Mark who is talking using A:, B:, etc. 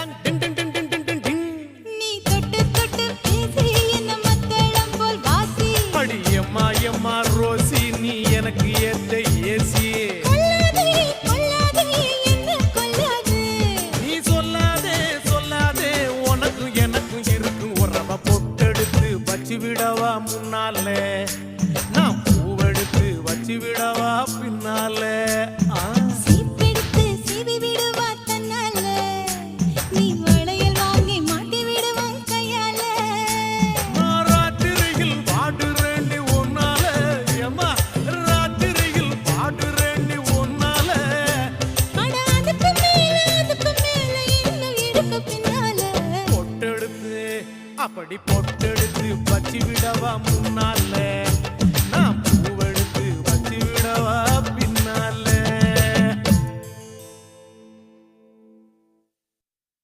A: Tang டிங் டிங் டிங் டிங் டிங் டிங் டிங்.
B: நீ தொட்டு தொட்டு பேசி என்ன மத்தளம் போல் வாசி.
A: அடி எம்மா எம்மா ரோசி நீ எனக்கு ஏத்த ஏசி.
B: கொல்லாதே கொல்லாதே என்ன கொல்லாதே.
A: நீ சொல்லாதே சொல்லாதே உனக்கும் எனக்கும் இருக்கும் உறவ பொட்டெடுத்து வச்சு விடவா முன்னாலே நான் பூவெடுத்து வச்சு விடவா பின்னாலே.
B: சீப்பெடுத்து சீவி விடுவா தன்னால. நீ வளையல் வாங்கி மாட்டி விடுவான் கையால.
A: நான் ராத்திரியில் பாடுறேண்டி ஒன்னால எம்மா ராத்திரியில் பாடுறேண்டி ஒன்னால.
B: அட அதுக்கு மேல இன்னும் இருக்கு பின்னால.
A: பொட்டெடுத்து அப்படி பொட்டெடுத்து வச்சு விடவா முன்னாலே.